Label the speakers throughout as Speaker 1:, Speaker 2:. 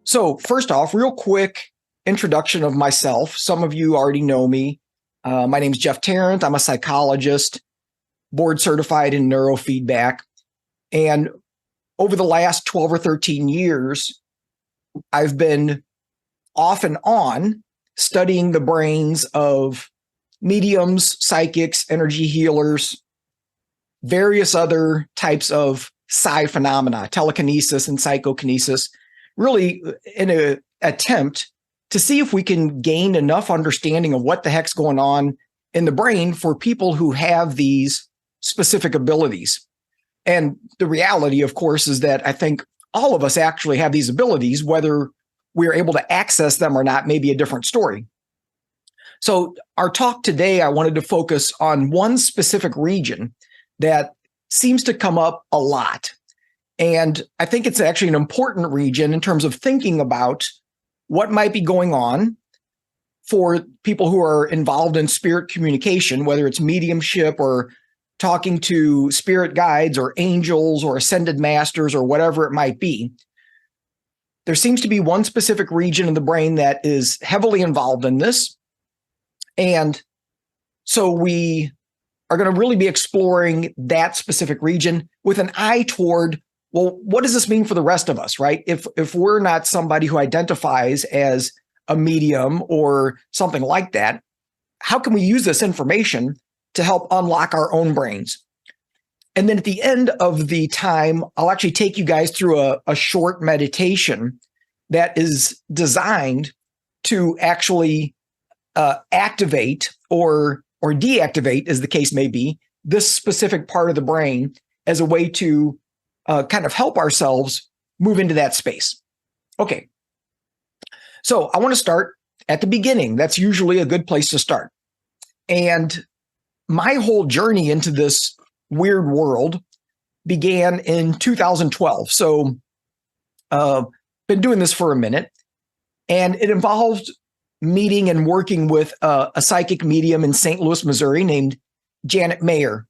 Speaker 1: So first off, real quick introduction of myself. Some of you already know me. My name's Jeff Tarrant. I'm a psychologist, board certified in neurofeedback. And over the last 12 or 13 years, I've been off and on studying the brains of mediums, psychics, energy healers, various other types of psi phenomena, telekinesis and psychokinesis, really in an attempt to see if we can gain enough understanding of what the heck's going on in the brain for people who have these specific abilities. And the reality, of course, is that I think all of us actually have these abilities. Whether we're able to access them or not may be a different story. So our talk today, I wanted to focus on one specific region that seems to come up a lot. And I think it's actually an important region in terms of thinking about what might be going on for people who are involved in spirit communication, whether it's mediumship or talking to spirit guides or angels or ascended masters or whatever it might be. There seems to be one specific region of the brain that is heavily involved in this. And so we are going to really be exploring that specific region with an eye toward, well, what does this mean for the rest of us, right? If we're not somebody who identifies as a medium or something like that, how can we use this information to help unlock our own brains? And then at the end of the time, I'll actually take you guys through a short meditation that is designed to actually activate or deactivate, as the case may be, this specific part of the brain as a way to kind of help ourselves move into that space. Okay. So I want to start at the beginning. That's usually a good place to start. And my whole journey into this weird world began in 2012. So been doing this for a minute, and it involved meeting and working with a psychic medium in St. Louis, Missouri named Janet Mayer.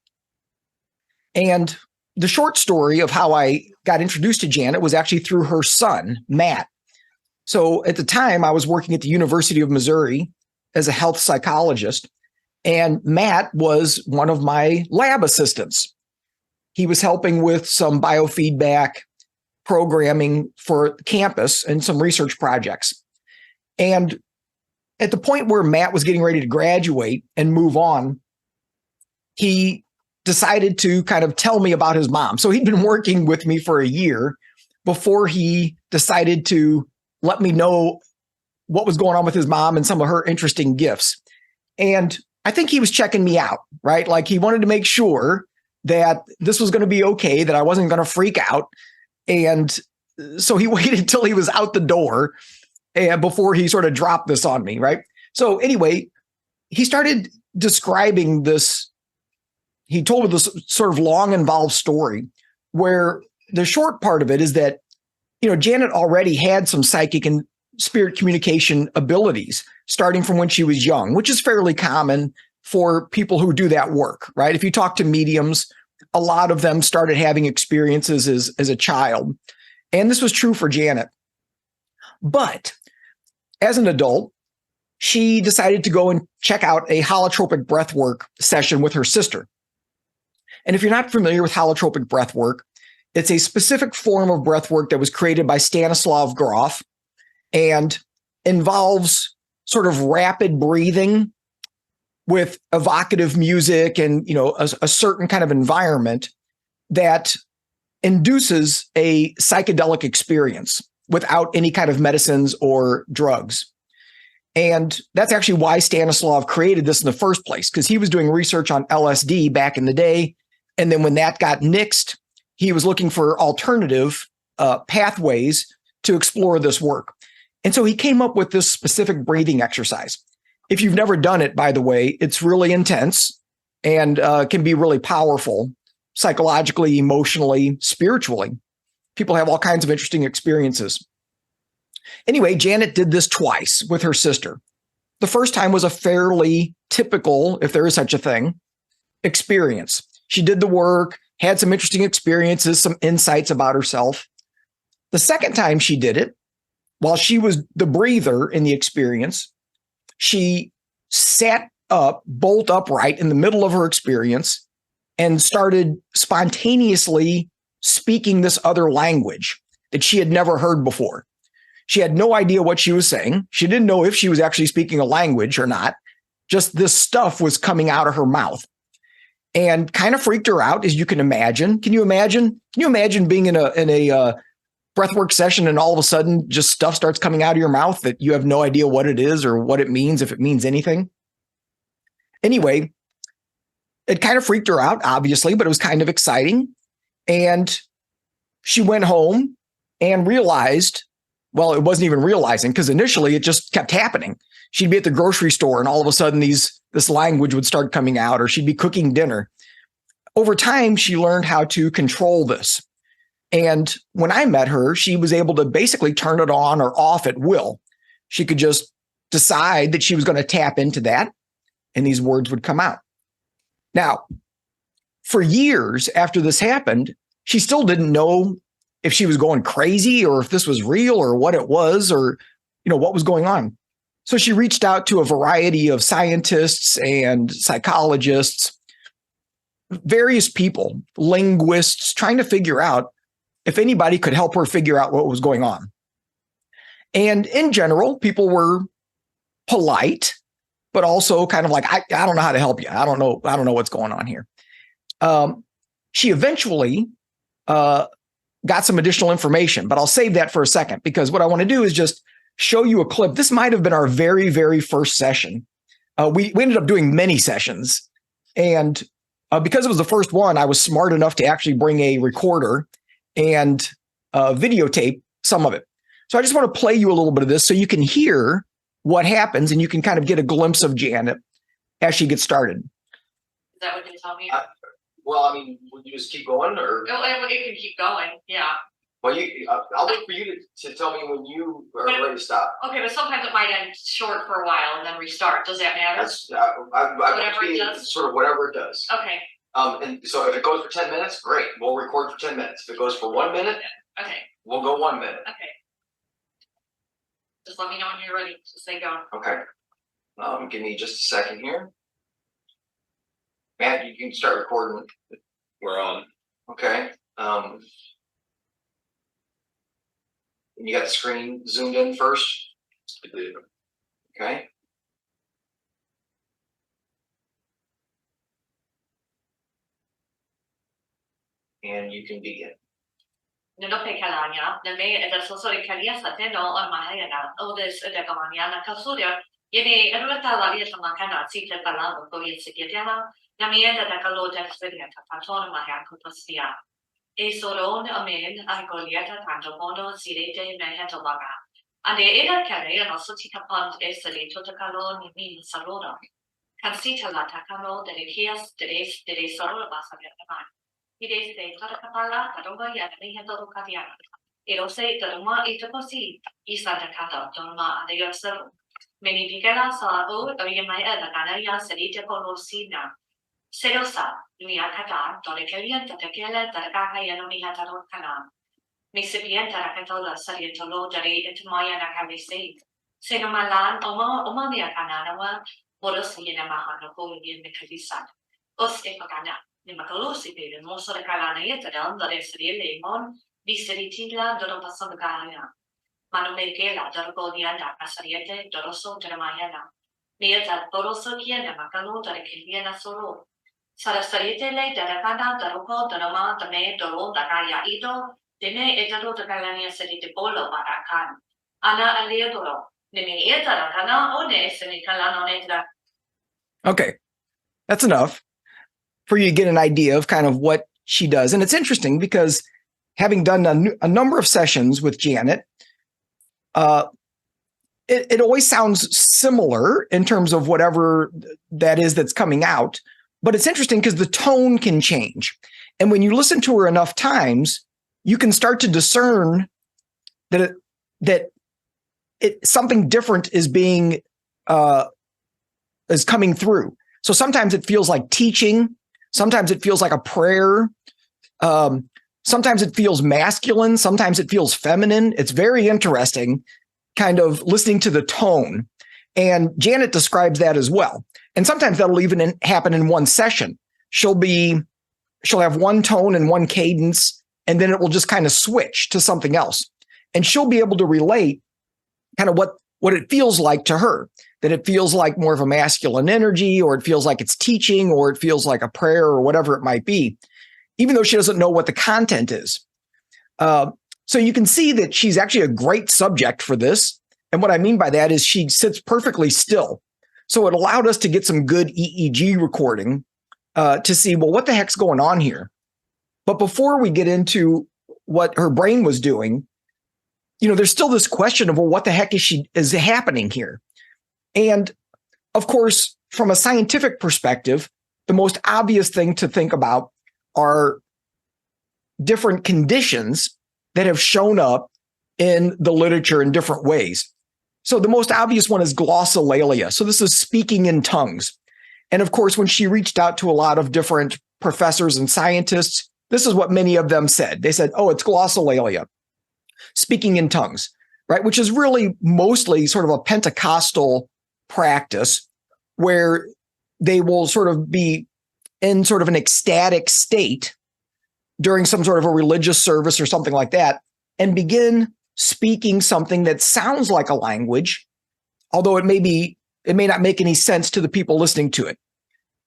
Speaker 1: And the short story of how I got introduced to Janet was actually through her son, Matt. So at the time, I was working at the University of Missouri as a health psychologist, and Matt was one of my lab assistants. He was helping with some biofeedback programming for campus and some research projects. And at the point where Matt was getting ready to graduate and move on, he decided to kind of tell me about his mom. So he'd been working with me for a year before he decided to let me know what was going on with his mom and some of her interesting gifts. And I think he was checking me out, right? Like he wanted to make sure that this was going to be okay, that I wasn't going to freak out. And so he waited till he was out the door and before he sort of dropped this on me, right? So anyway, he started describing this. He told me this sort of long, involved story where the short part of it is that, Janet already had some psychic and spirit communication abilities starting from when she was young, which is fairly common for people who do that work, right? If you talk to mediums, a lot of them started having experiences as a child. And this was true for Janet. But as an adult, she decided to go and check out a holotropic breathwork session with her sister. And if you're not familiar with holotropic breathwork, it's a specific form of breathwork that was created by Stanislav Grof and involves sort of rapid breathing with evocative music and, a certain kind of environment that induces a psychedelic experience without any kind of medicines or drugs. And that's actually why Stanislav created this in the first place, because he was doing research on LSD back in the day. And then when that got nixed, he was looking for alternative pathways to explore this work. And so he came up with this specific breathing exercise. If you've never done it, by the way, it's really intense and can be really powerful psychologically, emotionally, spiritually. People have all kinds of interesting experiences. Anyway, Janet did this twice with her sister. The first time was a fairly typical, if there is such a thing, experience. She did the work, had some interesting experiences, some insights about herself. The second time she did it, while she was the breather in the experience, she sat up, bolt upright in the middle of her experience and started spontaneously speaking this other language that she had never heard before. She had no idea what she was saying. She didn't know if she was actually speaking a language or not. Just this stuff was coming out of her mouth and kind of freaked her out, as you can imagine. Can you imagine? Can you imagine being in a breathwork session and all of a sudden just stuff starts coming out of your mouth that you have no idea what it is or what it means, if it means anything? Anyway, it kind of freaked her out, obviously, but it was kind of exciting. And she went home and realized, well, it wasn't even realizing because initially it just kept happening. She'd be at the grocery store and all of a sudden this language would start coming out, or she'd be cooking dinner. Over time, she learned how to control this. And when I met her, she was able to basically turn it on or off at will. She could just decide that she was going to tap into that, and these words would come out. Now, for years after this happened, she still didn't know if she was going crazy or if this was real or what it was or, what was going on. So she reached out to a variety of scientists and psychologists, various people, linguists, trying to figure out if anybody could help her figure out what was going on. And in general, people were polite, but also kind of like, I don't know how to help you. I don't know what's going on here. She eventually got some additional information, but I'll save that for a second because what I want to do is just show you a clip. This might have been our very, very first session. We ended up doing many sessions. And because it was the first one, I was smart enough to actually bring a recorder and videotape some of it. So I just want to play you a little bit of this so you can hear what happens and you can kind of get a glimpse of Janet as she gets started.
Speaker 2: Is that what you tell me?
Speaker 1: Well, I mean, would you just keep going or?
Speaker 2: No, it can keep going, yeah.
Speaker 1: Well, I'll wait for you to tell me when you are ready to stop.
Speaker 2: Okay, but sometimes it might end short for a while and then restart. Does that matter?
Speaker 1: That's whatever it does. Sort of whatever it does.
Speaker 2: Okay.
Speaker 1: And so if it goes for 10 minutes, great. We'll record for 10 minutes. If it goes for 1 minute,
Speaker 2: okay,
Speaker 1: we'll go 1 minute.
Speaker 2: Okay. Just let me know when you're ready. Just say go.
Speaker 1: Okay. Give me just a second here. Matt, you can start recording.
Speaker 3: We're on.
Speaker 1: Okay. You got the screen zoomed in first? Okay. And you can begin.
Speaker 2: Nino Pekalanya, the May at the Sosori Kalia Sateno or Mahayana, Odes Edagamaniana Kasuria, Yene Erutalaria Tamakana, Sita Palamo, Korean Sikitiana, Namienda da Kalota Experience, Patona Mahakupasia. E soron amen, Agolieta Tantomono, Sirete, Mahatobaga. And the Eda Kare and also Tikapont Esali Totokalo, Nimin Sarona. Cansita la Takano, the Kias, the Soro Basabia. It is the Tarakapala, Tadoba Yadami Hendo Kadiana. It also Tadoma Itaposi, Isa Takata, Doma, and the Yorsel. Many Pigala saw O, Oyamaya, the Ganaya, Salita Polosina. Sedosa, Miakata, Torikelian, Tatakela, Tarakaya, Mihataro Kana. Misipian Tarakatola, Saliatolo, Dari, Etumaya Nakabisi. Senomalan, Oma Miakananawa, Borosina Mahano, in the Kadisa. Ostepagana. Nimakalusi baby, most of the Kalana Yetadam, the rest of the Lemon, Viseritila, Doropasagana, Manomegela, Dorgodiana, Pasariete, Doroso, Jeremiana, Nieta, Doroso, Kiana, Macalo, Dorikiliana Soro, Sarasariete, Darakana, Doroko, Dorama, the May, Doro, Dakaya Ido, Dene, Etado, the Kalania City de Polo, Marakan, Anna Aleodoro, Nimi Etarakana, Ones, and Kalano Netra. Okay, that's enough for you to get an idea of kind of what she does. And it's interesting because having done a number of sessions with Janet, it always sounds similar in terms of whatever that is that's coming out. But it's interesting because the tone can change. And when you listen to her enough times, you can start to discern that something different is coming through. So sometimes it feels like teaching. Sometimes it feels like a prayer. Sometimes it feels masculine. Sometimes it feels feminine. It's very interesting.
Speaker 1: kind of listening to the tone. And Janet describes that as well. And sometimes that'll even happen in one session. She'll have one tone and one cadence, and then it will just kind of switch to something else. And she'll be able to relate kind of what it feels like to her, that it feels like more of a masculine energy, or it feels like it's teaching, or it feels like a prayer, or whatever it might be, even though she doesn't know what the content is. So you can see that she's actually a great subject for this. And what I mean by that is she sits perfectly still. So it allowed us to get some good EEG recording to see, well, what the heck's going on here? But before we get into what her brain was doing, there's still this question of, well, what the heck is happening here? And of course, from a scientific perspective, the most obvious thing to think about are different conditions that have shown up in the literature in different ways. So the most obvious one is glossolalia. So this is speaking in tongues. And of course, when she reached out to a lot of different professors and scientists, this is what many of them said. They said, oh, it's glossolalia, speaking in tongues, right? Which is really mostly sort of a Pentecostal practice where they will sort of be in sort of an ecstatic state during some sort of a religious service or something like that, and begin speaking something that sounds like a language, although it may not make any sense to the people listening to it.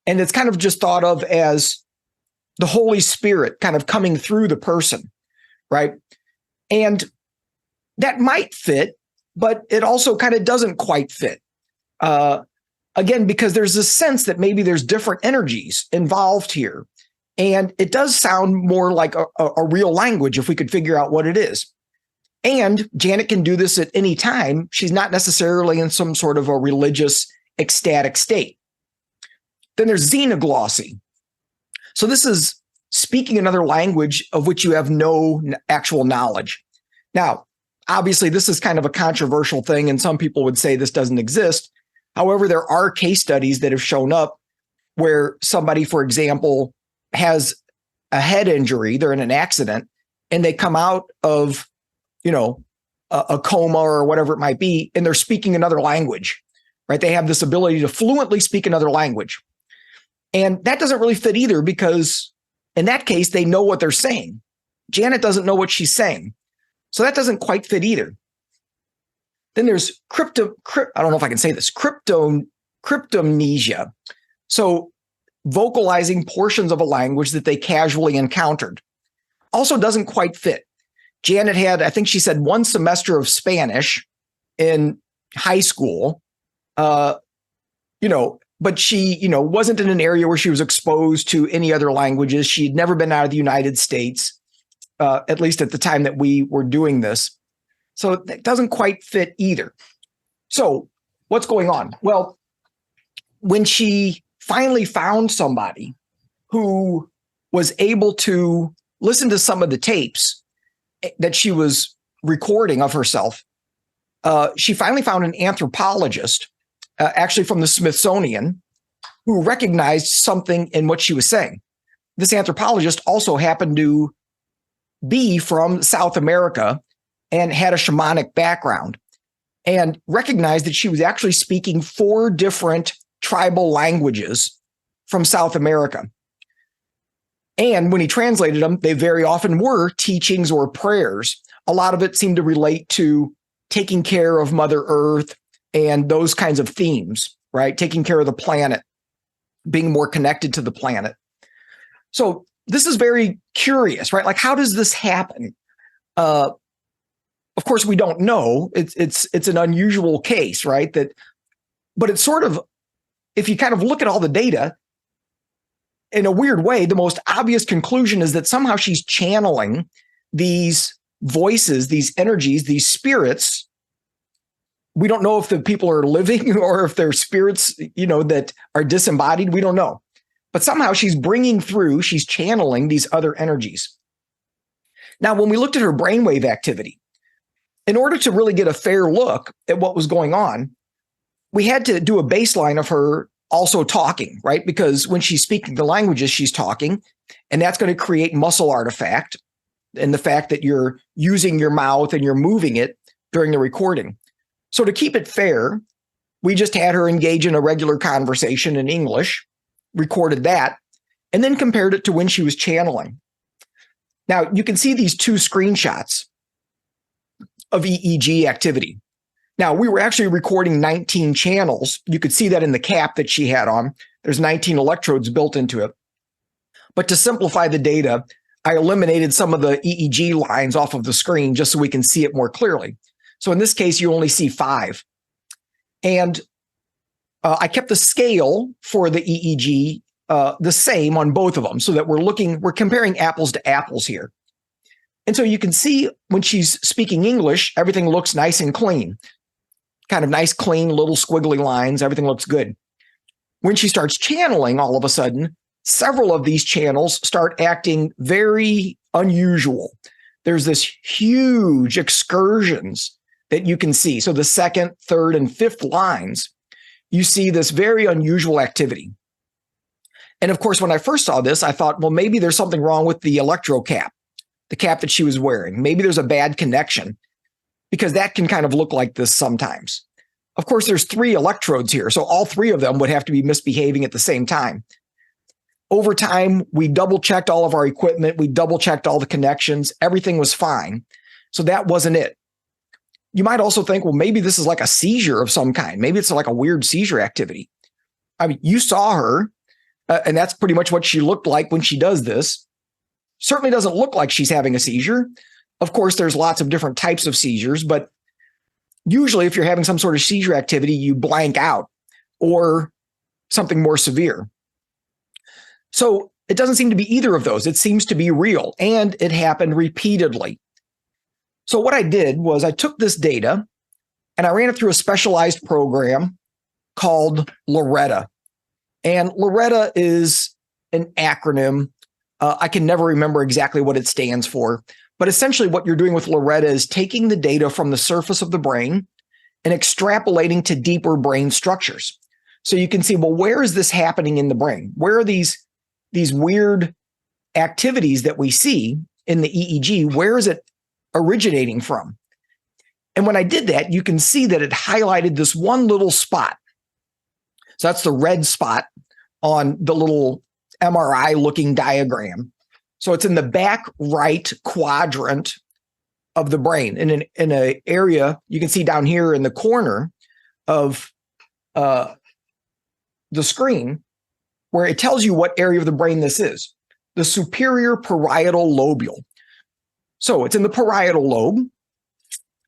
Speaker 1: And it's kind of just thought of as the Holy Spirit kind of coming through the person, right? And that might fit, but it also kind of doesn't quite fit. Again, because there's a sense that maybe there's different energies involved here. And it does sound more like a real language if we could figure out what it is. And Janet can do this at any time. She's not necessarily in some sort of a religious ecstatic state. Then there's xenoglossy. So this is speaking another language of which you have no actual knowledge. Now, obviously, this is kind of a controversial thing, and some people would say this doesn't exist. However, there are case studies that have shown up where somebody, for example, has a head injury, they're in an accident, and they come out of, a coma or whatever it might be, and they're speaking another language, right? They have this ability to fluently speak another language. And that doesn't really fit either, because in that case, they know what they're saying. Janet doesn't know what she's saying. So that doesn't quite fit either. Then there's I don't know if I can say this, cryptomnesia. So vocalizing portions of a language that they casually encountered. Also doesn't quite fit. Janet had, I think she said, 1 semester of Spanish in high school, but she, wasn't in an area where she was exposed to any other languages. She'd never been out of the United States, at least at the time that we were doing this. So that doesn't quite fit either. So what's going on? Well, when she finally found somebody who was able to listen to some of the tapes that she was recording of herself, she finally found an anthropologist, actually from the Smithsonian, who recognized something in what she was saying. This anthropologist also happened to be from South America and had a shamanic background, and recognized that she was actually speaking 4 different tribal languages from South America. And when he translated them, they very often were teachings or prayers. A lot of it seemed to relate to taking care of Mother Earth and those kinds of themes, right? Taking care of the planet, being more connected to the planet. So this is very curious, right? Like, how does this happen? Of course, we don't know. It's an unusual case, right? But it's sort of, if you kind of look at all the data, in a weird way, the most obvious conclusion is that somehow she's channeling these voices, these energies, these spirits. We don't know if the people are living or if they're spirits, that are disembodied. We don't know. But somehow she's channeling these other energies. Now, when we looked at her brainwave activity, in order to really get a fair look at what was going on, we had to do a baseline of her also talking, right? Because when she's speaking the languages, she's talking, and that's going to create muscle artifact and the fact that you're using your mouth and you're moving it during the recording. So to keep it fair, we just had her engage in a regular conversation in English, recorded that, and then compared it to when she was channeling. Now, you can see these two screenshots of EEG activity. Now, we were actually recording 19 channels. You could see that in the cap that she had on. There's 19 electrodes built into it. But to simplify the data, I eliminated some of the EEG lines off of the screen just so we can see it more clearly. So in this case, you only see 5. And I kept the scale for the EEG the same on both of them so that we're comparing apples to apples here. And so you can see when she's speaking English, everything looks nice and clean, kind of nice, clean, little squiggly lines. Everything looks good. When she starts channeling, all of a sudden, several of these channels start acting very unusual. There's this huge excursions that you can see. So the second, third, and fifth lines, you see this very unusual activity. And of course, when I first saw this, I thought, well, maybe there's something wrong with the electro cap, the cap that she was wearing. Maybe there's a bad connection, because that can kind of look like this sometimes. Of course, there's 3 electrodes here, so all 3 of them would have to be misbehaving at the same time. Over time, we double-checked all of our equipment. We double-checked all the connections. Everything was fine. So that wasn't it. You might also think, well, maybe this is like a seizure of some kind. Maybe it's like a weird seizure activity. I mean, you saw her, and that's pretty much what she looked like when she does this. Certainly doesn't look like she's having a seizure. Of course, there's lots of different types of seizures, but usually if you're having some sort of seizure activity, you blank out or something more severe. So it doesn't seem to be either of those. It seems to be real, and it happened repeatedly. So what I did was I took this data and I ran it through a specialized program called Loretta. And Loretta is an acronym. I can never remember exactly what it stands for. But essentially what you're doing with Loretta is taking the data from the surface of the brain and extrapolating to deeper brain structures. So you can see, well, where is this happening in the brain? Where are these weird activities that we see in the EEG? Where is it originating from? And when I did that, you can see that it highlighted this one little spot. So that's the red spot on the little MRI looking diagram. So it's in the back right quadrant of the brain, in an area you can see down here in the corner of the screen, where it tells you what area of the brain this is, the superior parietal lobule. So it's in the parietal lobe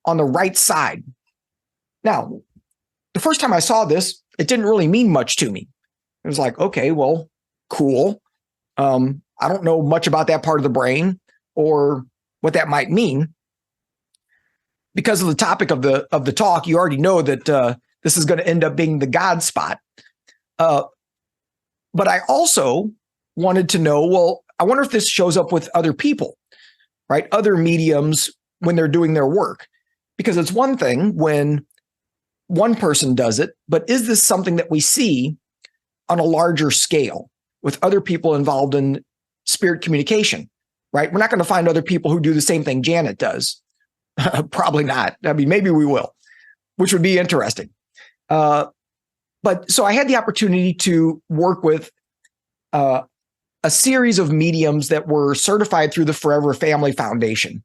Speaker 1: on the right side. Now, the first time I saw this, it didn't really mean much to me. It was like, okay, well, cool. I don't know much about that part of the brain or what that might mean. Because of the topic of the talk, you already know that this is going to end up being the God spot. But I also wanted to know, well, I wonder if this shows up with other people, right? Other mediums when they're doing their work. Because it's one thing when one person does it, but is this something that we see on a larger scale with other people involved in spirit communication, right? We're not going to find other people who do the same thing Janet does. Probably not. I mean, maybe we will, which would be interesting. But so I had the opportunity to work with a series of mediums that were certified through the Forever Family Foundation.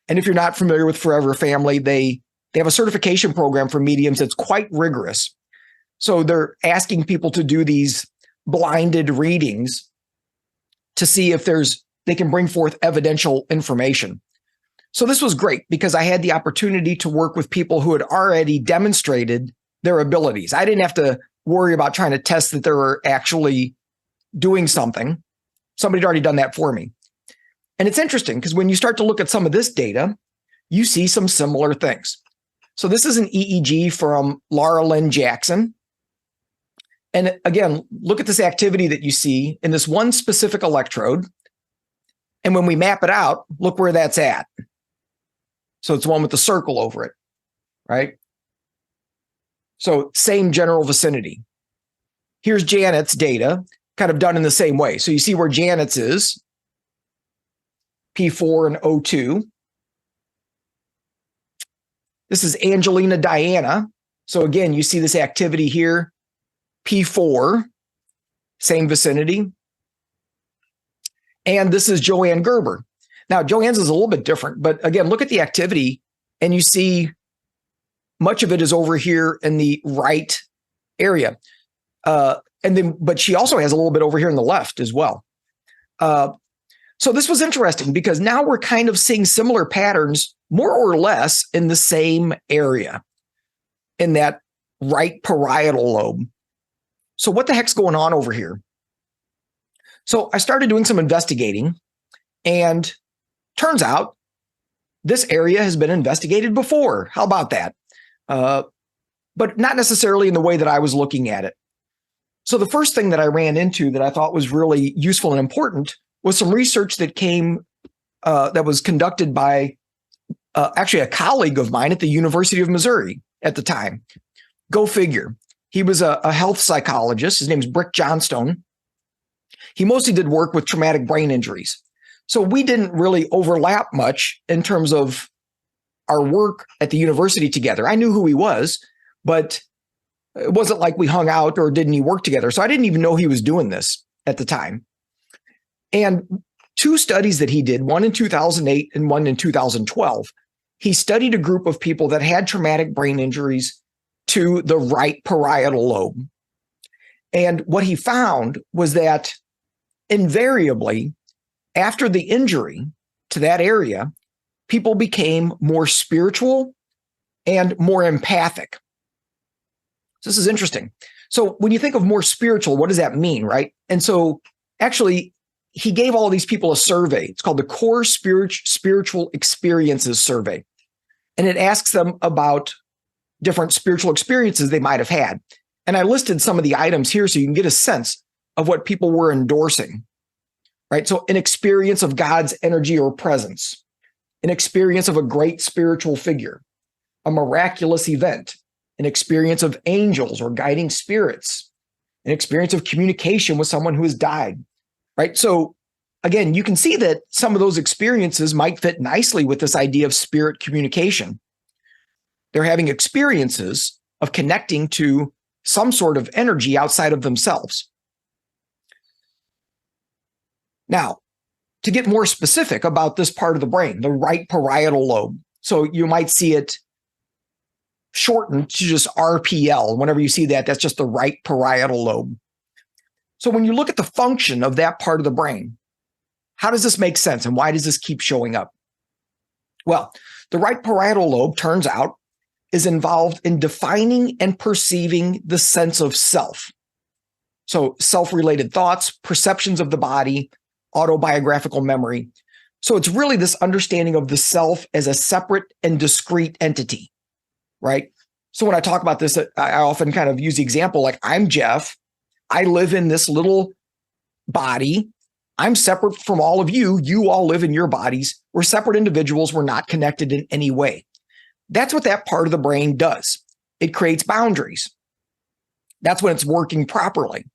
Speaker 1: And if you're not familiar with Forever Family, they have a certification program for mediums that's quite rigorous. So they're asking people to do these blinded readings to see if they can bring forth evidential information. So this was great because I had the opportunity to work with people who had already demonstrated their abilities. I didn't have to worry about trying to test that they were actually doing something. Somebody had already done that for me. And it's interesting because when you start to look at some of this data, you see some similar things. So this is an EEG from Laura Lynn Jackson. And again, look at this activity that you see in this one specific electrode. And when we map it out, look where that's at. So it's the one with the circle over it, right? So same general vicinity. Here's Janet's data, kind of done in the same way. So you see where Janet's is, P4 and O2. This is Angelina Diana. So again, you see this activity here, P4, same vicinity. And this is Joanne Gerber. Now, Joanne's is a little bit different, but again, look at the activity and you see much of it is over here in the right area. But she also has a little bit over here in the left as well. So this was interesting because now we're kind of seeing similar patterns, more or less in the same area, in that right parietal lobe. So what the heck's going on over here? So I started doing some investigating, and turns out this area has been investigated before. How about that? But not necessarily in the way that I was looking at it. So the first thing that I ran into that I thought was really useful and important was some research that that was conducted by actually a colleague of mine at the University of Missouri at the time. Go figure. He was a health psychologist. His name is Brick Johnstone. He mostly did work with traumatic brain injuries. So we didn't really overlap much in terms of our work at the university together. I knew who he was, but it wasn't like we hung out or did any work together. So I didn't even know he was doing this at the time. And two studies that he did, one in 2008 and one in 2012, he studied a group of people that had traumatic brain injuries to the right parietal lobe. And what he found was that invariably, after the injury to that area, people became more spiritual and more empathic. So this is interesting. So when you think of more spiritual, what does that mean, right? And so actually, he gave all these people a survey. It's called the Core Spiritual Experiences Survey. And it asks them about different spiritual experiences they might have had. And I listed some of the items here so you can get a sense of what people were endorsing, right? So an experience of God's energy or presence, an experience of a great spiritual figure, a miraculous event, an experience of angels or guiding spirits, an experience of communication with someone who has died, right? So again, you can see that some of those experiences might fit nicely with this idea of spirit communication. They're having experiences of connecting to some sort of energy outside of themselves. Now, to get more specific about this part of the brain, the right parietal lobe. So you might see it shortened to just RPL. Whenever you see that, that's just the right parietal lobe. So when you look at the function of that part of the brain, how does this make sense and why does this keep showing up? Well, the right parietal lobe, turns out, is involved in defining and perceiving the sense of self. So self-related thoughts, perceptions of the body, autobiographical memory. So it's really this understanding of the self as a separate and discrete entity, right? So when I talk about this, I often kind of use the example like, I'm Jeff. I live in this little body. I'm separate from all of you. You all live in your bodies. We're separate individuals. We're not connected in any way. That's what that part of the brain does. It creates boundaries. That's when it's working properly,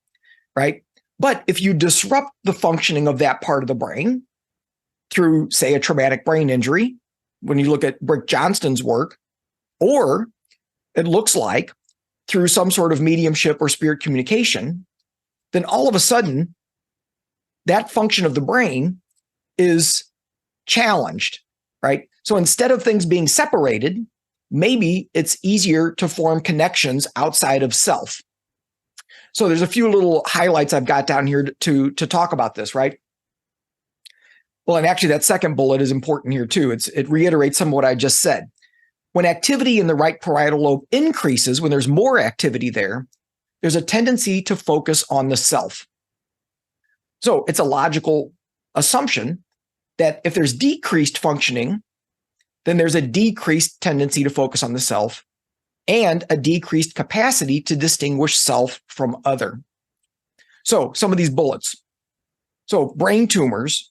Speaker 1: right? But if you disrupt the functioning of that part of the brain through, say, a traumatic brain injury, when you look at Brick Johnston's work, or it looks like through some sort of mediumship or spirit communication, then all of a sudden, that function of the brain is challenged, right? So instead of things being separated, maybe it's easier to form connections outside of self. So there's a few little highlights I've got down here to talk about this, right? Well, and actually that second bullet is important here too. It reiterates some of what I just said. When activity in the right parietal lobe increases, when there's more activity there, there's a tendency to focus on the self. So it's a logical assumption that if there's decreased functioning, then there's a decreased tendency to focus on the self and a decreased capacity to distinguish self from other. So some of these bullets. So brain tumors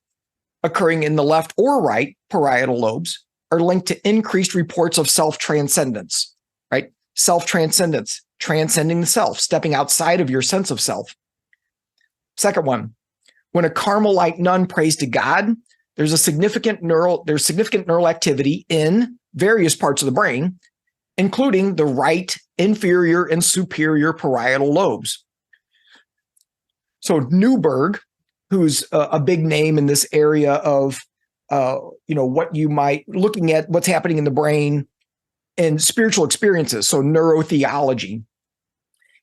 Speaker 1: occurring in the left or right parietal lobes are linked to increased reports of self-transcendence, right? Self-transcendence, transcending the self, stepping outside of your sense of self. Second one, when a Carmelite nun prays to God, there's significant neural activity in various parts of the brain, including the right, inferior, and superior parietal lobes. So Newberg, who's a big name in this area of, what you might, looking at what's happening in the brain and spiritual experiences, so neurotheology,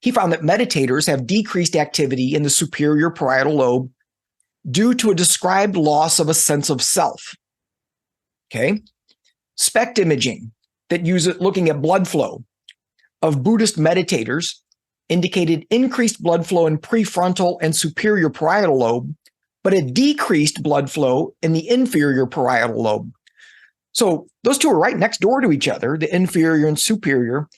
Speaker 1: he found that meditators have decreased activity in the superior parietal lobe due to a described loss of a sense of self. Okay. SPECT imaging that uses looking at blood flow of Buddhist meditators indicated increased blood flow in prefrontal and superior parietal lobe, but a decreased blood flow in the inferior parietal lobe. So those two are right next door to each other, the inferior and superior,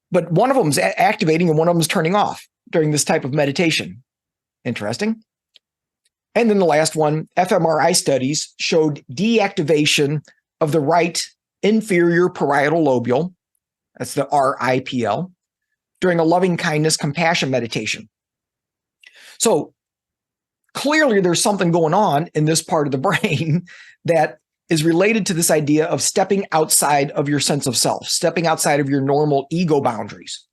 Speaker 1: but one of them is activating and one of them is turning off during this type of meditation. Interesting. And then the last one, fMRI studies showed deactivation of the right inferior parietal lobule, that's the RIPL, during a loving kindness compassion meditation. So clearly there's something going on in this part of the brain that is related to this idea of stepping outside of your sense of self, stepping outside of your normal ego boundaries.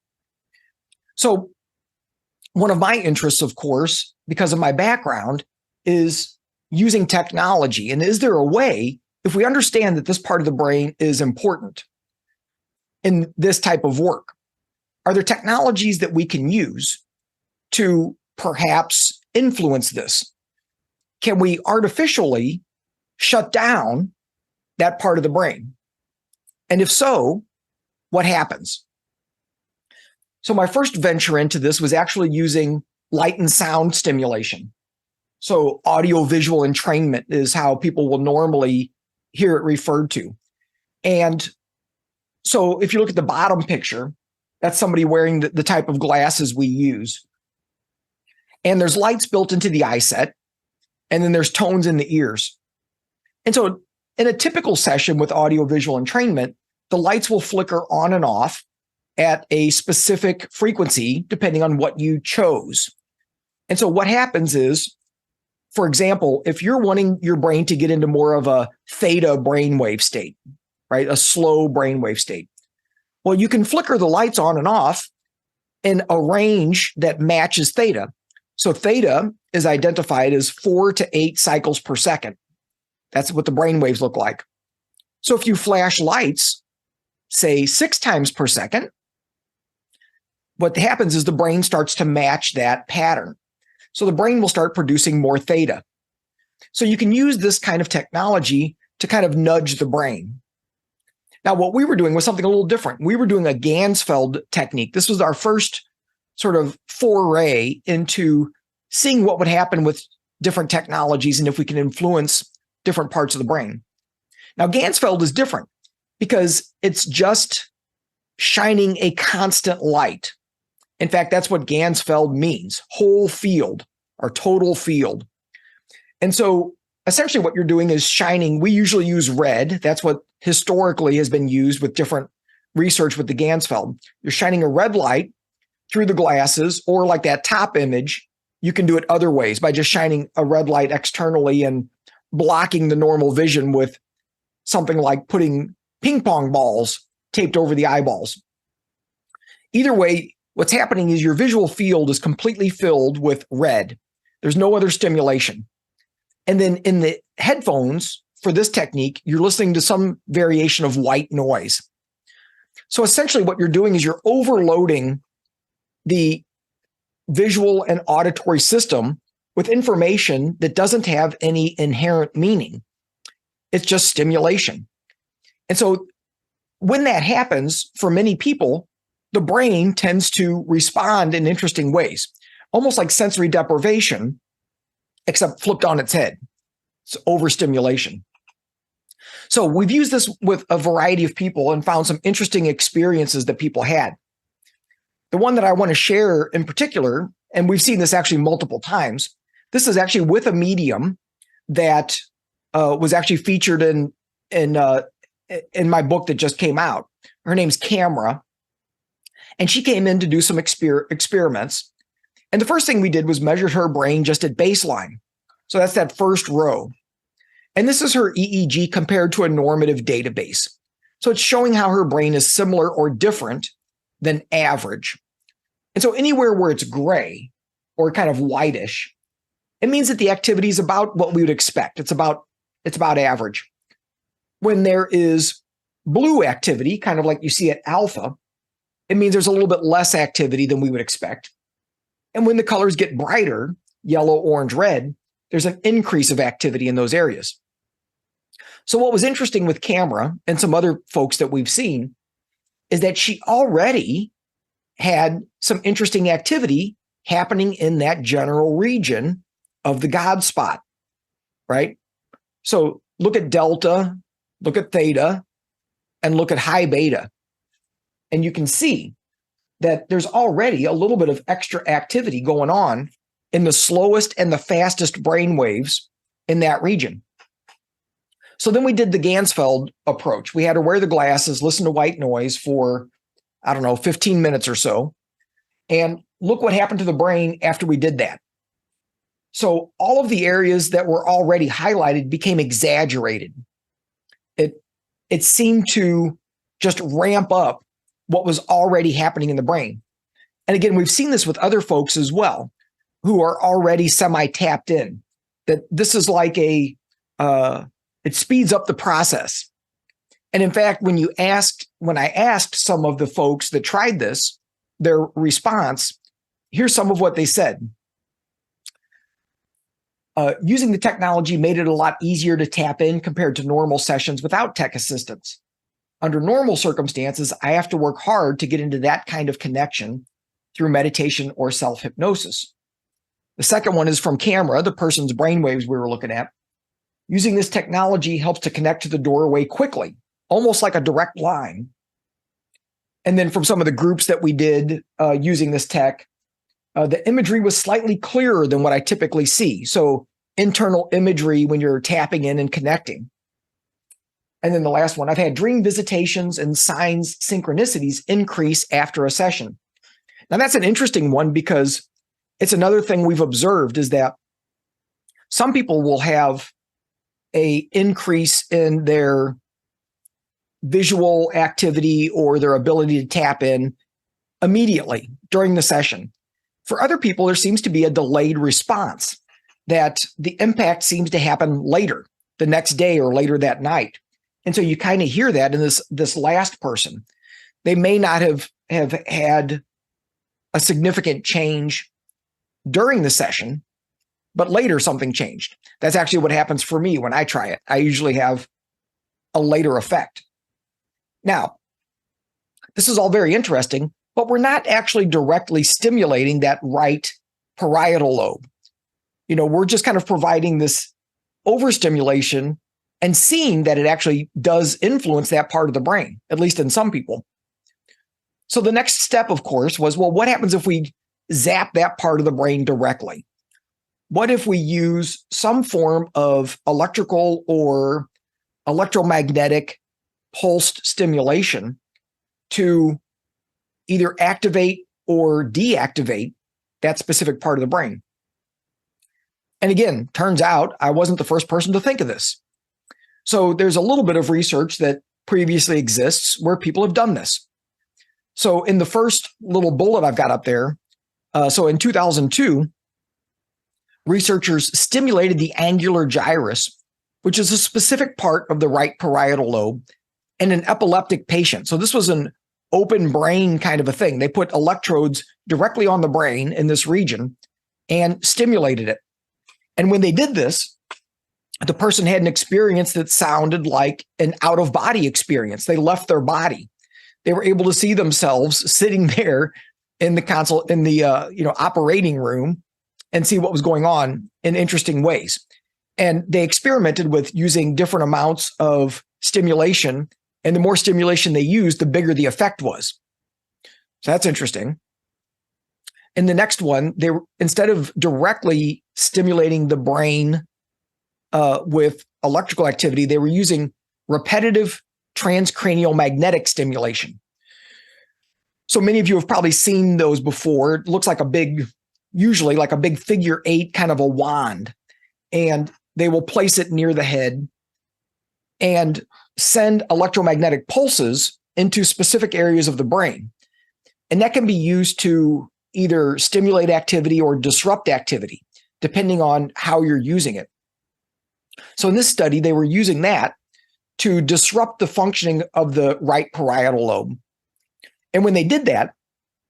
Speaker 1: So one of my interests, of course, because of my background, is using technology. And is there a way, if we understand that this part of the brain is important in this type of work, are there technologies that we can use to perhaps influence this? Can we artificially shut down that part of the brain? And if so, what happens? So my first venture into this was actually using light and sound stimulation. So audio-visual entrainment is how people will normally hear it referred to. And so if you look at the bottom picture, that's somebody wearing the type of glasses we use. And there's lights built into the eye set, and then there's tones in the ears. And so in a typical session with audio-visual entrainment, the lights will flicker on and off at a specific frequency, depending on what you chose. And so what happens is, for example, if you're wanting your brain to get into more of a theta brainwave state, right, a slow brainwave state, well, you can flicker the lights on and off in a range that matches theta. So theta is identified as 4 to 8 cycles per second. That's what the brain waves look like. So if you flash lights, say 6 times per second, what happens is the brain starts to match that pattern. So the brain will start producing more theta. So you can use this kind of technology to kind of nudge the brain. Now, what we were doing was something a little different. We were doing a Gansfeld technique. This was our first sort of foray into seeing what would happen with different technologies and if we can influence different parts of the brain. Now, Gansfeld is different because it's just shining a constant light. In fact, that's what Gansfeld means, whole field or total field. And so essentially what you're doing is shining. We usually use red. That's what historically has been used with different research with the Gansfeld. You're shining a red light through the glasses, or like that top image, you can do it other ways by just shining a red light externally and blocking the normal vision with something like putting ping pong balls taped over the eyeballs. Either way, what's happening is your visual field is completely filled with red. There's no other stimulation. And then in the headphones for this technique, you're listening to some variation of white noise. So essentially what you're doing is you're overloading the visual and auditory system with information that doesn't have any inherent meaning. It's just stimulation. And so when that happens, for many people, the brain tends to respond in interesting ways, almost like sensory deprivation, except flipped on its head. It's overstimulation. So we've used this with a variety of people and found some interesting experiences that people had. The one that I want to share in particular, and we've seen this actually multiple times, this is actually with a medium that was actually featured in my book that just came out. Her name's Camera, and she came in to do some experiments. And the first thing we did was measure her brain just at baseline. So that's that first row. And this is her EEG compared to a normative database. So it's showing how her brain is similar or different than average. And so anywhere where it's gray or kind of whitish, it means that the activity is about what we would expect. It's about average. When there is blue activity, kind of like you see at alpha, it means there's a little bit less activity than we would expect. And when the colors get brighter, yellow, orange, red, there's an increase of activity in those areas. So what was interesting with Camera and some other folks that we've seen is that she already had some interesting activity happening in that general region of the God spot, right? So look at delta, look at theta, and look at high beta. And you can see that there's already a little bit of extra activity going on in the slowest and the fastest brain waves in that region. So then we did the Gansfeld approach. We had her wear the glasses, listen to white noise for, 15 minutes or so. And look what happened to the brain after we did that. So all of the areas that were already highlighted became exaggerated. It seemed to just ramp up what was already happening in the brain. And again, we've seen this with other folks as well, who are already semi-tapped in, that this is like it speeds up the process. And in fact, when I asked some of the folks that tried this, their response, here's some of what they said. Using the technology made it a lot easier to tap in compared to normal sessions without tech assistance. Under normal circumstances, I have to work hard to get into that kind of connection through meditation or self-hypnosis. The second one is from Camera, the person's brainwaves we were looking at. Using this technology helps to connect to the doorway quickly, almost like a direct line. And then from some of the groups that we did using this tech, the imagery was slightly clearer than what I typically see. So internal imagery when you're tapping in and connecting. And then the last one, I've had dream visitations and signs synchronicities increase after a session. Now that's an interesting one because it's another thing we've observed is that some people will have a increase in their visual activity or their ability to tap in immediately during the session. For other people, there seems to be a delayed response, that the impact seems to happen later, the next day or later that night. And so you kind of hear that in this last person. They may not have had a significant change during the session, but later something changed. That's actually what happens for me when I try it. I usually have a later effect. Now, this is all very interesting, but we're not actually directly stimulating that right parietal lobe. We're just kind of providing this overstimulation and seeing that it actually does influence that part of the brain, at least in some people. So the next step, of course, was, well, what happens if we zap that part of the brain directly? What if we use some form of electrical or electromagnetic pulsed stimulation to either activate or deactivate that specific part of the brain? And again, turns out I wasn't the first person to think of this. So there's a little bit of research that previously exists where people have done this. So in the first little bullet I've got up there, so in 2002, researchers stimulated the angular gyrus, which is a specific part of the right parietal lobe, in an epileptic patient. So this was an open brain kind of a thing. They put electrodes directly on the brain in this region and stimulated it. And when they did this, the person had an experience that sounded like an out-of-body experience. They left their body. They were able to see themselves sitting there in the console, in the operating room, and see what was going on in interesting ways. And they experimented with using different amounts of stimulation, and the more stimulation they used, the bigger the effect was. So that's interesting. In the next one, instead of directly stimulating the brain with electrical activity, they were using repetitive transcranial magnetic stimulation. So many of you have probably seen those before. It looks like usually like a big figure 8 kind of a wand, and they will place it near the head. and send electromagnetic pulses into specific areas of the brain. And that can be used to either stimulate activity or disrupt activity, depending on how you're using it. So in this study, they were using that to disrupt the functioning of the right parietal lobe. And when they did that,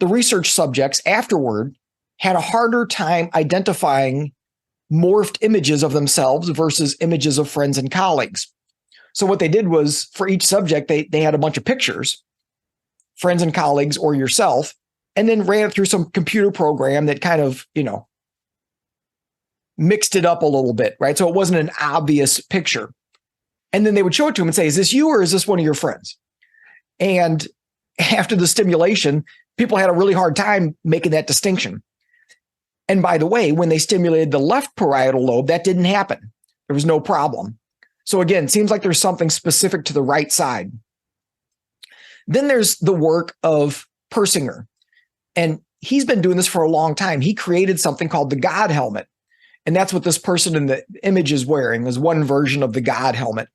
Speaker 1: the research subjects afterward had a harder time identifying morphed images of themselves versus images of friends and colleagues. So what they did was, for each subject, they had a bunch of pictures, friends and colleagues or yourself, and then ran it through some computer program that kind of, mixed it up a little bit, right? So it wasn't an obvious picture. And then they would show it to him and say, is this you or is this one of your friends? And after the stimulation, people had a really hard time making that distinction. And by the way, when they stimulated the left parietal lobe, that didn't happen. There was no problem. So again, it seems like there's something specific to the right side. Then there's the work of Persinger. And he's been doing this for a long time. He created something called the God helmet. And that's what this person in the image is wearing, is one version of the God helmet.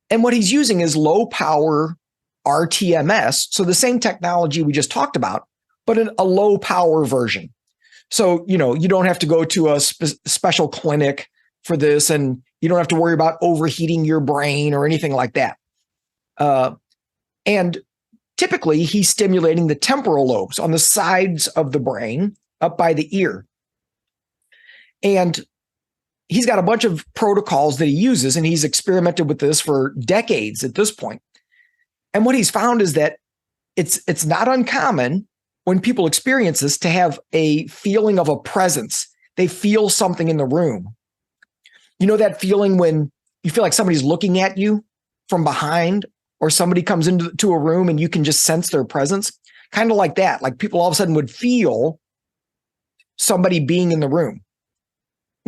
Speaker 1: And what he's using is low power RTMS. So the same technology we just talked about, but in a low power version. So, you don't have to go to a special clinic for this, and you don't have to worry about overheating your brain or anything like that. And typically he's stimulating the temporal lobes on the sides of the brain up by the ear. And he's got a bunch of protocols that he uses, and he's experimented with this for decades at this point. And what he's found is that it's not uncommon when people experience this to have a feeling of a presence. They feel something in the room. You know that feeling when you feel like somebody's looking at you from behind, or somebody comes into a room and you can just sense their presence? Kind of like that. Like people all of a sudden would feel somebody being in the room.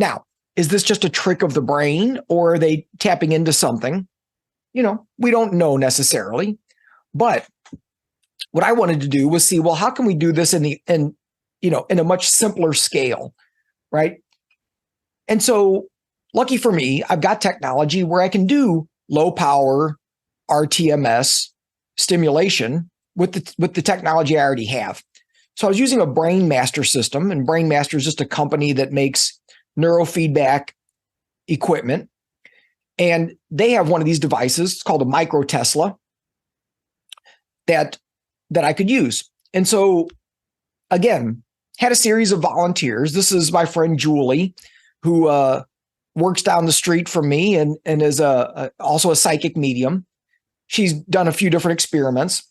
Speaker 1: Now, is this just a trick of the brain, or are they tapping into something? We don't know necessarily. But what I wanted to do was see, well, how can we do this in a much simpler scale, right? And so, lucky for me, I've got technology where I can do low power RTMS stimulation with the technology I already have. So I was using a BrainMaster system, and BrainMaster is just a company that makes neurofeedback equipment. And they have one of these devices. It's called a micro Tesla that I could use. And so, again, had a series of volunteers. This is my friend Julie, who works down the street from me and is also a psychic medium. She's done a few different experiments.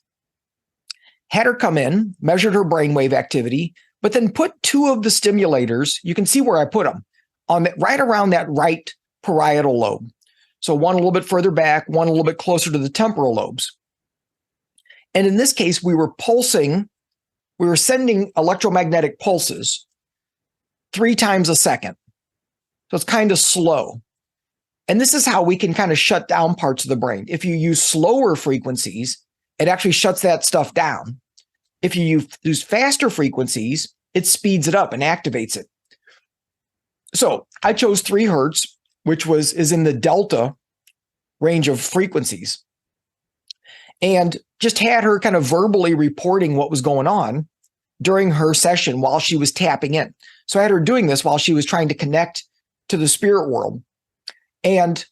Speaker 1: Had her come in, measured her brainwave activity, but then put two of the stimulators, you can see where I put them, right around that right parietal lobe. So one a little bit further back, one a little bit closer to the temporal lobes. And in this case, we were sending electromagnetic pulses 3 times a second. So it's kind of slow. And this is how we can kind of shut down parts of the brain. If you use slower frequencies, it actually shuts that stuff down. If you use faster frequencies, it speeds it up and activates it. So I chose 3 hertz, which is in the delta range of frequencies, and just had her kind of verbally reporting what was going on during her session while she was tapping in. So I had her doing this while she was trying to connect to the spirit world. And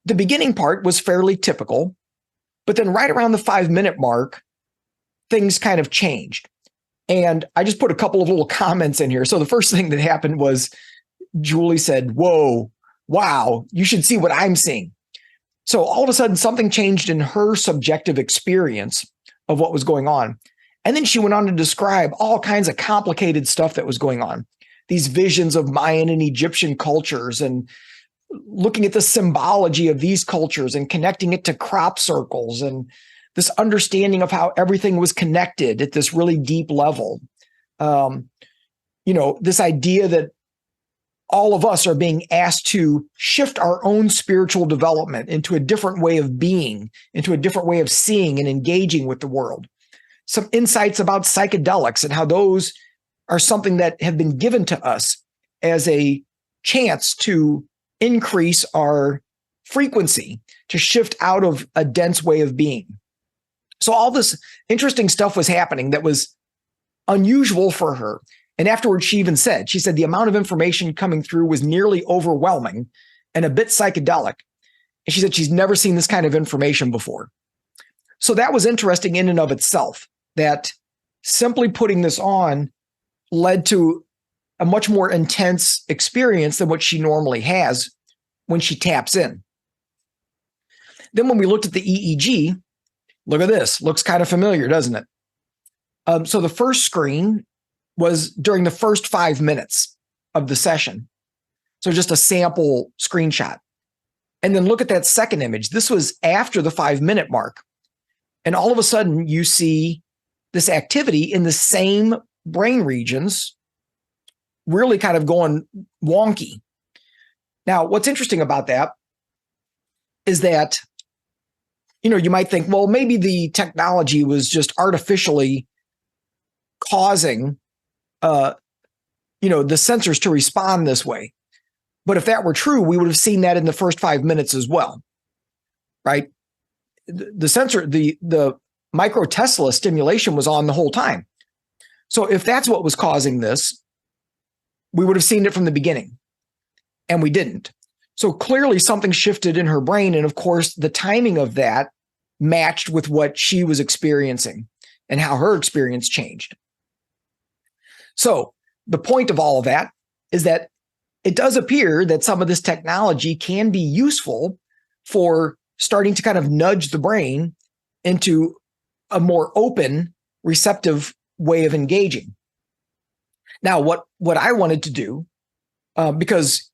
Speaker 1: the beginning part was fairly typical, but then right around the 5-minute mark, things kind of changed. And I just put a couple of little comments in here. So the first thing that happened was Julie said, "Whoa, wow, you should see what I'm seeing." So all of a sudden, something changed in her subjective experience of what was going on. And then she went on to describe all kinds of complicated stuff that was going on. These visions of Mayan and Egyptian cultures, and looking at the symbology of these cultures and connecting it to crop circles, and this understanding of how everything was connected at this really deep level. This idea that all of us are being asked to shift our own spiritual development into a different way of being, into a different way of seeing and engaging with the world. Some insights about psychedelics and how those are something that have been given to us as a chance to increase our frequency to shift out of a dense way of being. So all this interesting stuff was happening that was unusual for her. And afterwards, she said the amount of information coming through was nearly overwhelming and a bit psychedelic. And she said she's never seen this kind of information before. So that was interesting in and of itself, that simply putting this on led to a much more intense experience than what she normally has when she taps in. Then when we looked at the EEG, look at this, looks kind of familiar, doesn't it? So the first screen was during the first 5 minutes of the session. So just a sample screenshot. And then look at that second image. This was after the 5-minute mark. And all of a sudden you see this activity in the same brain regions really kind of going wonky. Now, what's interesting about that is that, you might think, well, maybe the technology was just artificially causing, the sensors to respond this way. But if that were true, we would have seen that in the first 5 minutes as well, right? The sensor, the micro Tesla stimulation was on the whole time. So if that's what was causing this, we would have seen it from the beginning, and we didn't. So clearly something shifted in her brain. And of course, the timing of that matched with what she was experiencing and how her experience changed. So the point of all of that is that it does appear that some of this technology can be useful for starting to kind of nudge the brain into a more open, receptive way of engaging. Now, what I wanted to do, because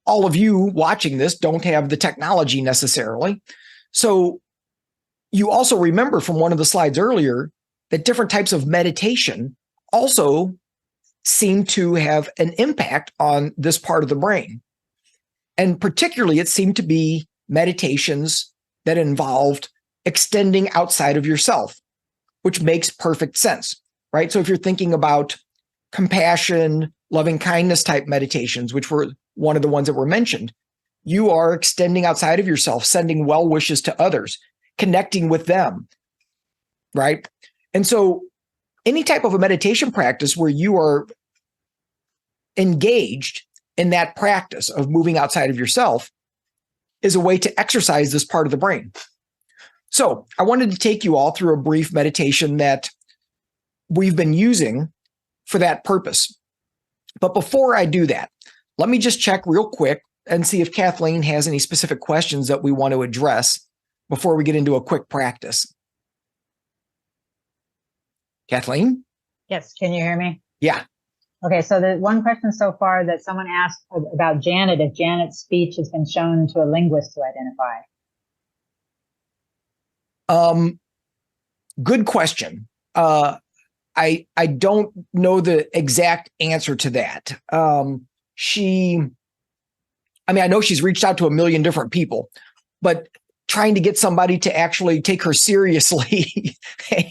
Speaker 1: all of you watching this don't have the technology necessarily, so you also remember from one of the slides earlier that different types of meditation also seem to have an impact on this part of the brain. And particularly, it seemed to be meditations that involved extending outside of yourself, which makes perfect sense, right? So if you're thinking about compassion, loving kindness type meditations, which were one of the ones that were mentioned, you are extending outside of yourself, sending well wishes to others, connecting with them, right? And so any type of a meditation practice where you are engaged in that practice of moving outside of yourself is a way to exercise this part of the brain. So I wanted to take you all through a brief meditation that we've been using for that purpose. But before I do that, let me just check real quick and see if Kathleen has any specific questions that we want to address before we get into a quick practice. Kathleen?
Speaker 3: Yes, can you hear me?
Speaker 1: Yeah.
Speaker 3: Okay, so the one question so far that someone asked about Janet, if Janet's speech has been shown to a linguist to identify.
Speaker 1: Good question. I don't know the exact answer to that. I know she's reached out to 1 million different people, but trying to get somebody to actually take her seriously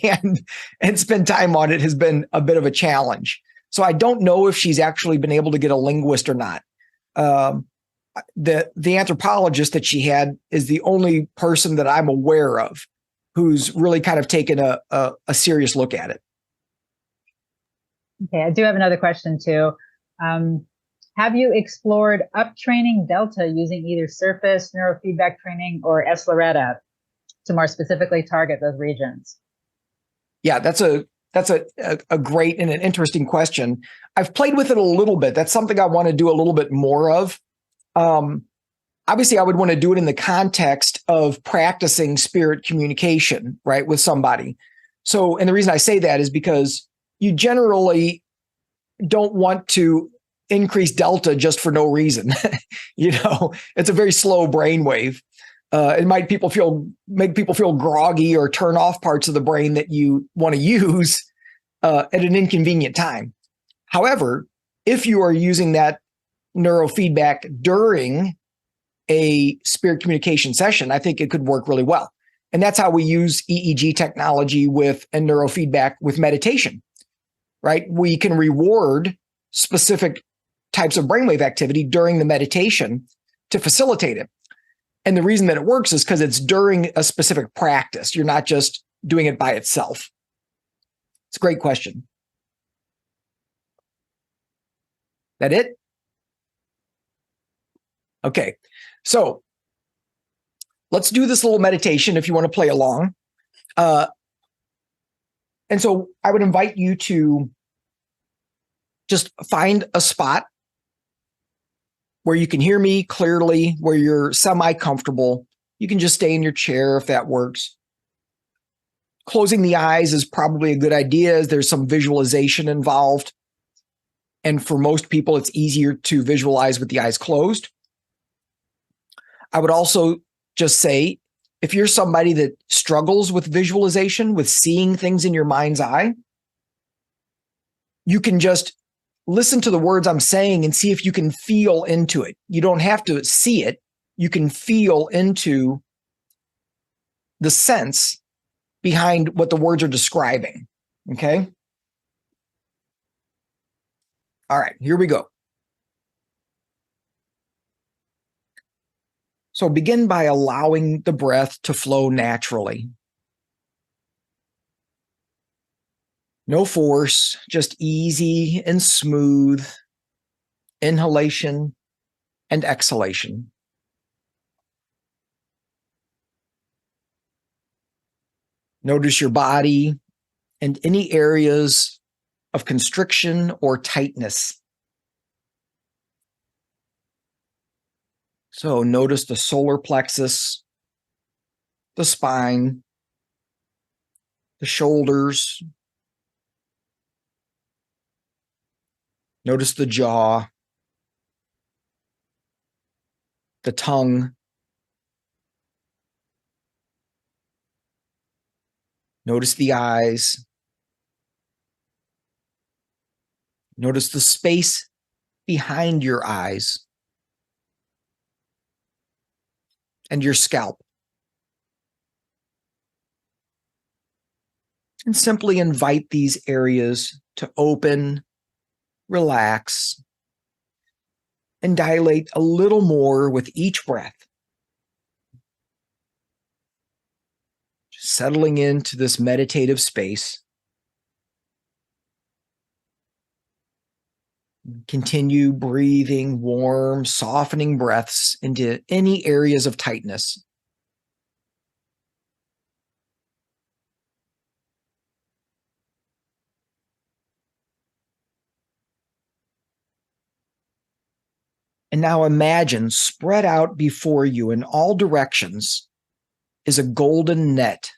Speaker 1: and spend time on it has been a bit of a challenge. So I don't know if she's actually been able to get a linguist or not. The anthropologist that she had is the only person that I'm aware of who's really kind of taken a serious look at it.
Speaker 3: Okay, I do have another question too. Have you explored uptraining delta using either surface neurofeedback training or S-Loretta to more specifically target those regions?
Speaker 1: Yeah, that's a great and an interesting question. I've played with it a little bit. That's something I want to do a little bit more of. Obviously, I would want to do it in the context of practicing spirit communication, right, with somebody. So, and the reason I say that is because you generally don't want to increase delta just for no reason. It's a very slow brainwave. It might make people feel groggy or turn off parts of the brain that you want to use at an inconvenient time. However, if you are using that neurofeedback during a spirit communication session, I think it could work really well. And that's how we use EEG technology and neurofeedback with meditation, right? We can reward specific types of brainwave activity during the meditation to facilitate it. And the reason that it works is because it's during a specific practice. You're not just doing it by itself. It's a great question. That it? Okay. So let's do this little meditation if you want to play along. And so I would invite you to just find a spot where you can hear me clearly, where you're semi-comfortable. You can just stay in your chair if that works. Closing the eyes is probably a good idea as there's some visualization involved. And for most people, it's easier to visualize with the eyes closed. I would also just say, if you're somebody that struggles with visualization, with seeing things in your mind's eye, you can just listen to the words I'm saying and see if you can feel into it. You don't have to see it. You can feel into the sense behind what the words are describing. Okay? All right, here we go. So begin by allowing the breath to flow naturally. No force, just easy and smooth inhalation and exhalation. Notice your body and any areas of constriction or tightness. So notice the solar plexus, the spine, the shoulders. Notice the jaw, the tongue. Notice the eyes. Notice the space behind your eyes and your scalp. And simply invite these areas to open, relax, and dilate a little more with each breath. Just settling into this meditative space. Continue breathing warm, softening breaths into any areas of tightness. And now imagine spread out before you in all directions is a golden net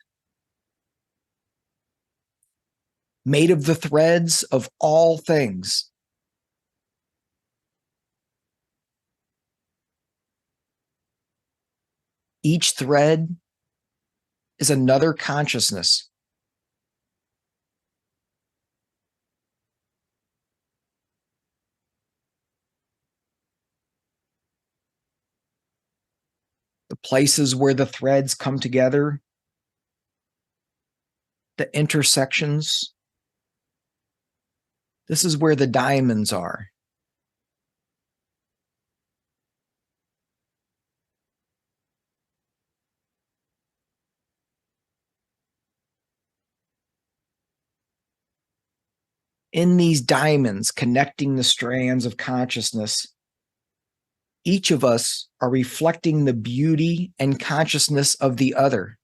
Speaker 1: made of the threads of all things. Each thread is another consciousness. The places where the threads come together, the intersections. This is where the diamonds are. In these diamonds connecting the strands of consciousness, each of us are reflecting the beauty and consciousness of the other.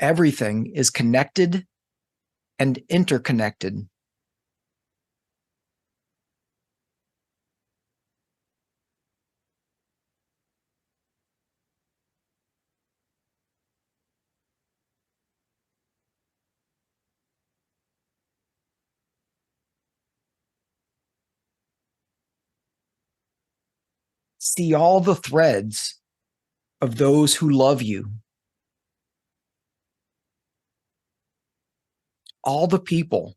Speaker 1: Everything is connected and interconnected. See all the threads of those who love you. All the people,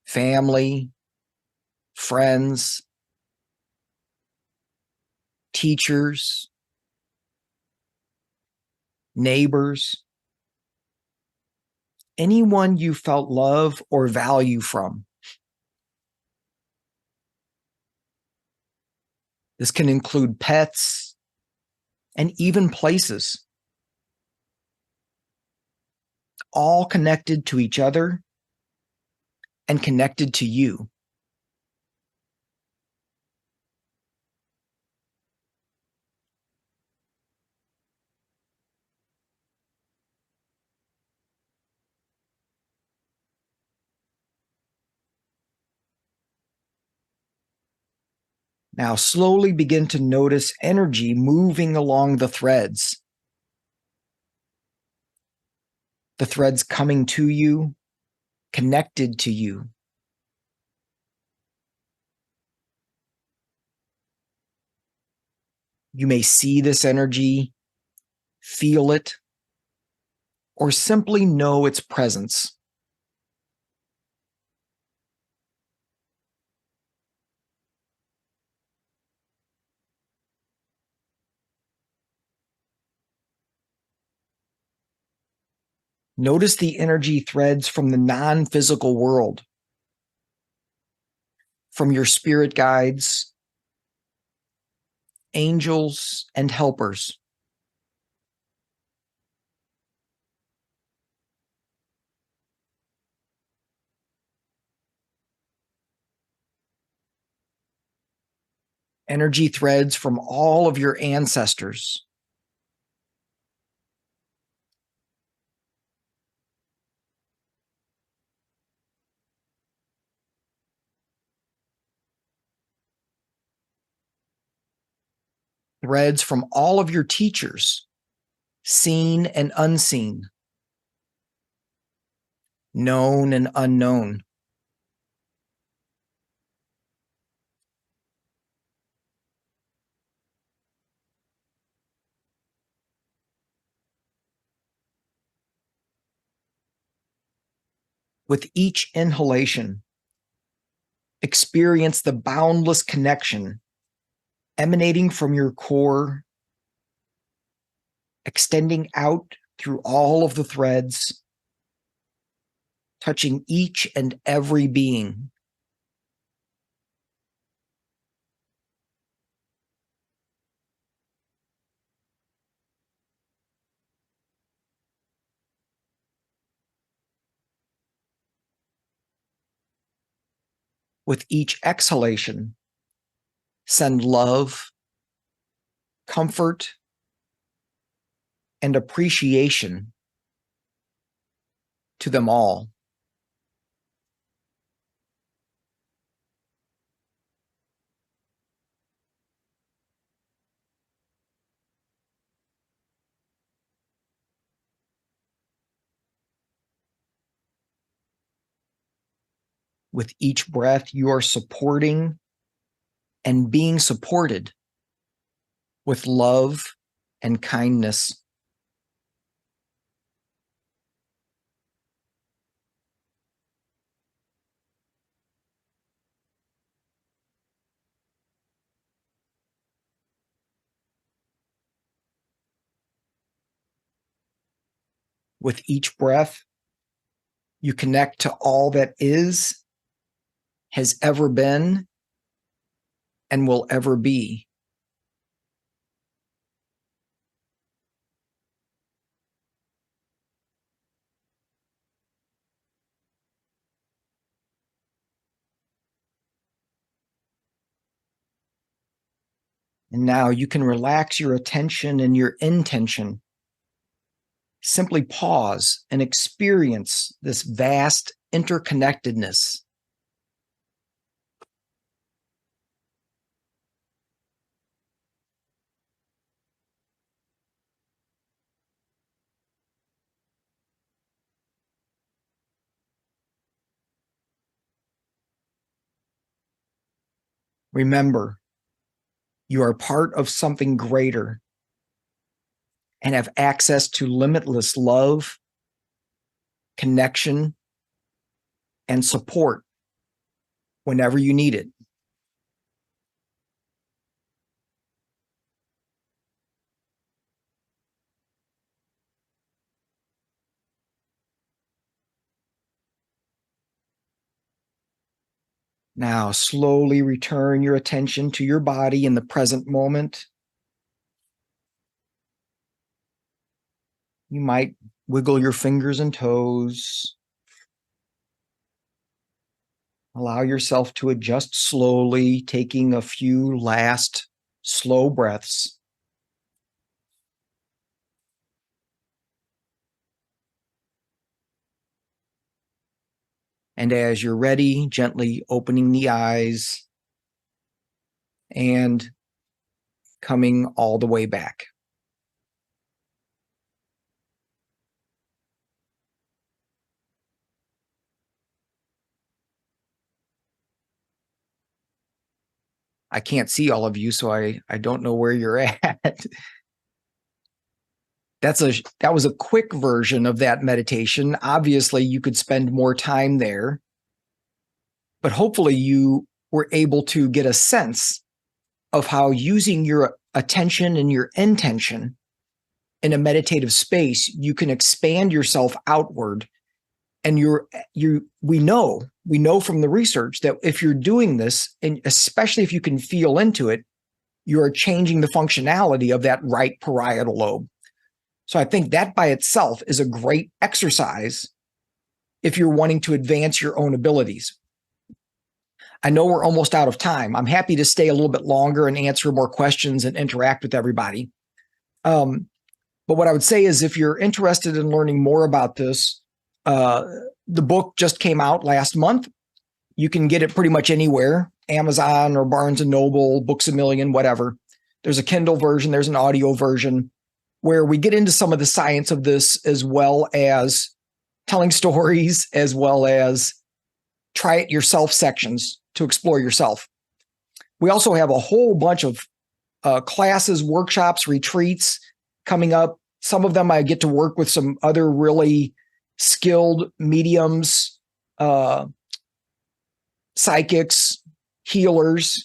Speaker 1: family, friends, teachers, neighbors, anyone you felt love or value from. This can include pets and even places, all connected to each other and connected to you. Now slowly begin to notice energy moving along the threads. The threads coming to you, connected to you. You may see this energy, feel it, or simply know its presence. Notice the energy threads from the non-physical world, from your spirit guides, angels, and helpers. Energy threads from all of your ancestors. Threads from all of your teachers, seen and unseen, known and unknown. With each inhalation, experience the boundless connection emanating from your core, extending out through all of the threads, touching each and every being. With each exhalation, send love, comfort, and appreciation to them all. With each breath, you are supporting and being supported with love and kindness. With each breath, you connect to all that is, has ever been, and will ever be. And now you can relax your attention and your intention. Simply pause and experience this vast interconnectedness. Remember, you are part of something greater and have access to limitless love, connection, and support whenever you need it. Now, slowly return your attention to your body in the present moment. You might wiggle your fingers and toes. Allow yourself to adjust slowly, taking a few last slow breaths. And as you're ready, gently opening the eyes and coming all the way back. I can't see all of you, so I don't know where you're at. That was a quick version of that meditation. Obviously, you could spend more time there, but hopefully you were able to get a sense of how using your attention and your intention in a meditative space, you can expand yourself outward. And we know from the research that if you're doing this, and especially if you can feel into it, you are changing the functionality of that right parietal lobe. So I think that by itself is a great exercise if you're wanting to advance your own abilities. I know we're almost out of time. I'm happy to stay a little bit longer and answer more questions and interact with everybody. But what I would say is if you're interested in learning more about this, the book just came out last month. You can get it pretty much anywhere, Amazon or Barnes & Noble, Books A Million, whatever. There's a Kindle version, there's an audio version where we get into some of the science of this, as well as telling stories, as well as try it yourself sections to explore yourself. We also have a whole bunch of classes, workshops, retreats coming up. Some of them I get to work with some other really skilled mediums, psychics, healers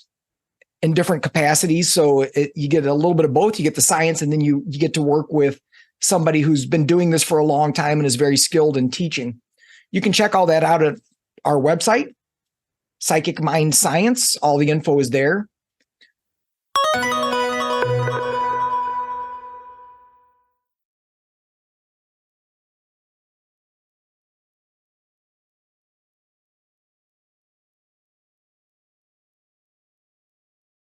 Speaker 1: in different capacities. So you get a little bit of both. You get the science, and then you get to work with somebody who's been doing this for a long time and is very skilled in teaching. You can check all that out at our website, Psychic Mind Science. All the info is there.